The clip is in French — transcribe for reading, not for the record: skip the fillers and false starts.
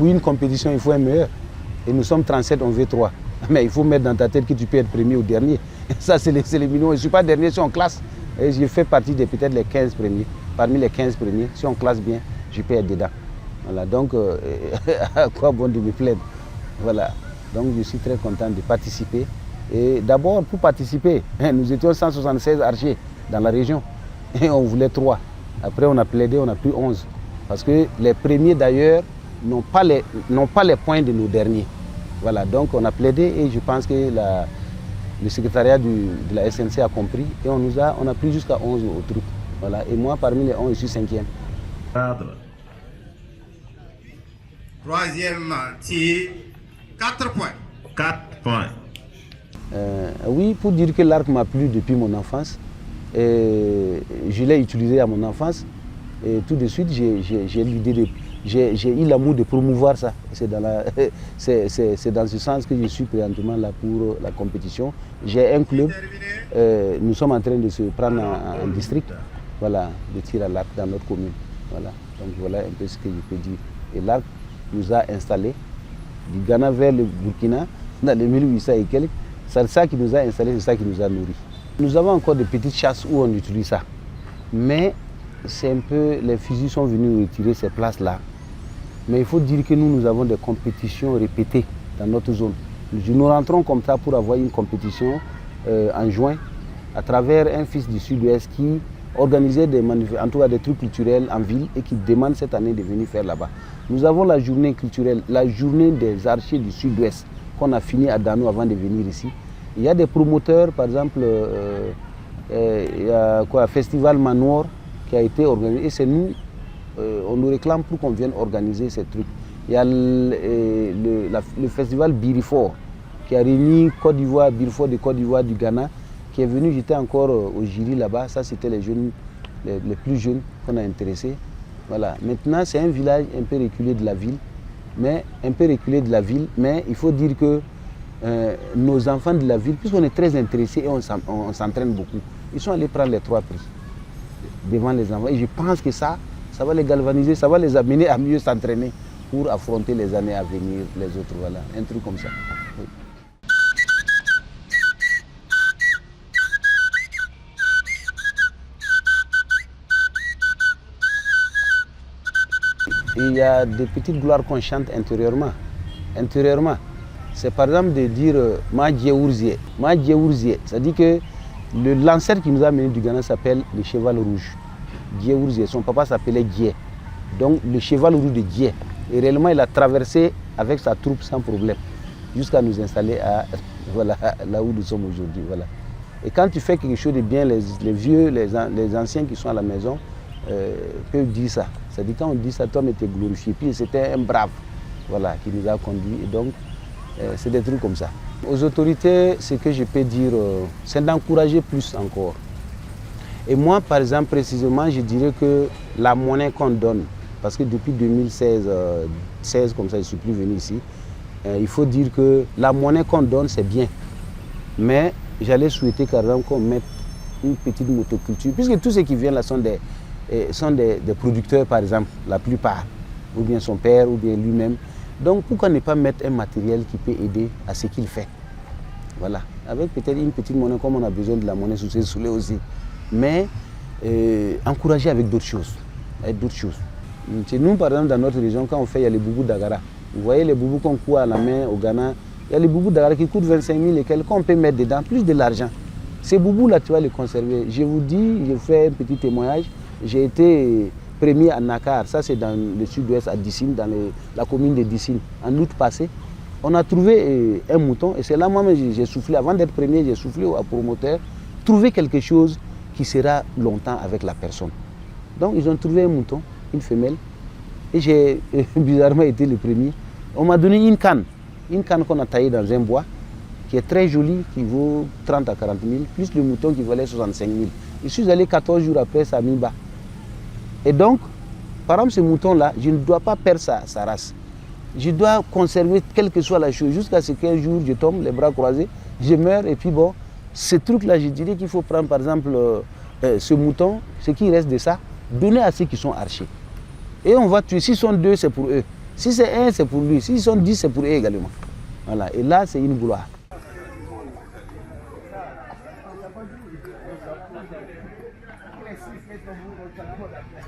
pour une compétition, il faut un meilleur. Et nous sommes 37, on veut 3. Mais il faut mettre dans ta tête que tu peux être premier ou dernier. Ça, c'est les minimums. Je ne suis pas dernier, je suis en classe. Et je fais partie de peut-être les 15 premiers. Parmi les 15 premiers, si on classe bien, je peux être dedans. Voilà, donc, à quoi bon de me plaindre? Voilà, donc je suis très content de participer. Et d'abord, pour participer, nous étions 176 archers dans la région. Et on voulait 3. Après, on a plaidé, on a pris 11. Parce que les premiers, d'ailleurs, n'ont pas les points de nos derniers. Voilà, donc on a plaidé et je pense que le secrétariat de la SNC a compris. Et on a pris jusqu'à 11 au truc. Voilà, et moi, parmi les 11, je suis 5e. Troisième tir, 4 points. 4 points. Oui, pour dire que l'arc m'a plu depuis mon enfance. Et je l'ai utilisé à mon enfance. Et tout de suite, j'ai eu l'amour de promouvoir ça. C'est dans ce sens que je suis présentement là pour la compétition. J'ai un club. Nous sommes en train de se prendre en district, voilà, de tir à l'arc dans notre commune. Voilà. Donc voilà un peu ce que je peux dire. Et l'arc nous a installés du Ghana vers le Burkina dans les 1800 et quelques. C'est ça qui nous a installés, c'est ça qui nous a nourris. Nous avons encore des petites chasses où on utilise ça. Mais c'est un peu, les fusils sont venus retirer ces places-là. Mais il faut dire que nous avons des compétitions répétées dans notre zone. Nous rentrons comme ça pour avoir une compétition en juin à travers un fils du Sud-Ouest qui organisait en tout cas des trucs culturels en ville et qui demande cette année de venir faire là-bas. Nous avons la journée culturelle, la journée des archers du Sud-Ouest qu'on a fini à Dano avant de venir ici. Il y a des promoteurs, par exemple, il y a quoi, Festival Manoir qui a été organisé et c'est nous, on nous réclame pour qu'on vienne organiser ces trucs. Il y a le festival Birifort qui a réuni Côte d'Ivoire, Birifort de Côte d'Ivoire, du Ghana, qui est venu, j'étais encore au jury là-bas, ça c'était les jeunes, les plus jeunes qu'on a intéressés. Voilà. Maintenant c'est un village un peu reculé de la ville, mais il faut dire que nos enfants de la ville, puisqu'on est très intéressés et on s'entraîne beaucoup, ils sont allés prendre les 3 prix devant les enfants. Et je pense que ça va les galvaniser, ça va les amener à mieux s'entraîner pour affronter les années à venir, les autres, voilà, un truc comme ça. Oui. Il y a des petites gloires qu'on chante intérieurement. C'est par exemple de dire Ma Djeourzie. C'est-à-dire que l'ancêtre qui nous a mené du Ghana s'appelle le cheval rouge. Djeourzie, son papa s'appelait Djé. Donc le cheval rouge de Djé. Et réellement, il a traversé avec sa troupe sans problème, jusqu'à nous installer voilà, là où nous sommes aujourd'hui. Voilà. Et quand tu fais quelque chose de bien, les vieux, les anciens qui sont à la maison peuvent dire ça. C'est-à-dire quand on dit ça, toi, mais tu es glorifié. Puis c'était un brave, voilà, qui nous a conduits. Et donc, c'est des trucs comme ça. Aux autorités, ce que je peux dire, c'est d'encourager plus encore. Et moi, par exemple, précisément, je dirais que la monnaie qu'on donne, parce que depuis 2016, comme ça, je ne suis plus venu ici, il faut dire que la monnaie qu'on donne, c'est bien. Mais j'allais souhaiter quand même qu'on mette une petite motoculture, puisque tous ceux qui viennent là sont des producteurs, par exemple, la plupart, ou bien son père, ou bien lui-même. Donc pourquoi ne pas mettre un matériel qui peut aider à ce qu'il fait? Voilà, avec peut-être une petite monnaie, comme on a besoin de la monnaie sous ses soulets aussi. Mais encourager avec d'autres choses. Chez nous, par exemple, dans notre région, quand on fait, il y a les boubous d'Agara. Vous voyez les boubous qu'on coud à la main au Ghana, il y a les boubous d'Agara qui coûtent 25 000 et quelques, on peut mettre dedans plus de l'argent. Ces boubous-là, tu vas les conserver. Je vous dis, je fais un petit témoignage. J'ai été premier à Nakar, ça c'est dans le sud-ouest à Dissine, dans la commune de Dissine, en août passé. On a trouvé un mouton et c'est là moi-même j'ai soufflé, avant d'être premier, j'ai soufflé au promoteur, trouver quelque chose qui sera longtemps avec la personne. Donc ils ont trouvé un mouton, une femelle, et j'ai bizarrement été le premier. On m'a donné une canne qu'on a taillée dans un bois, qui est très jolie, qui vaut 30 à 40 000, plus le mouton qui valait 65 000. Je suis allé 14 jours après, ça a mis bas. Et donc, par exemple, ce mouton-là, je ne dois pas perdre sa race. Je dois conserver quelle que soit la chose, jusqu'à ce qu'un jour je tombe, les bras croisés, je meurs, et puis bon, ce truc-là, je dirais qu'il faut prendre par exemple ce mouton, ce qui reste de ça, donner à ceux qui sont archers. Et on va tuer, s'ils sont 2, c'est pour eux. Si c'est un, c'est pour lui. S'ils sont 10, c'est pour eux également. Voilà. Et là, c'est une gloire.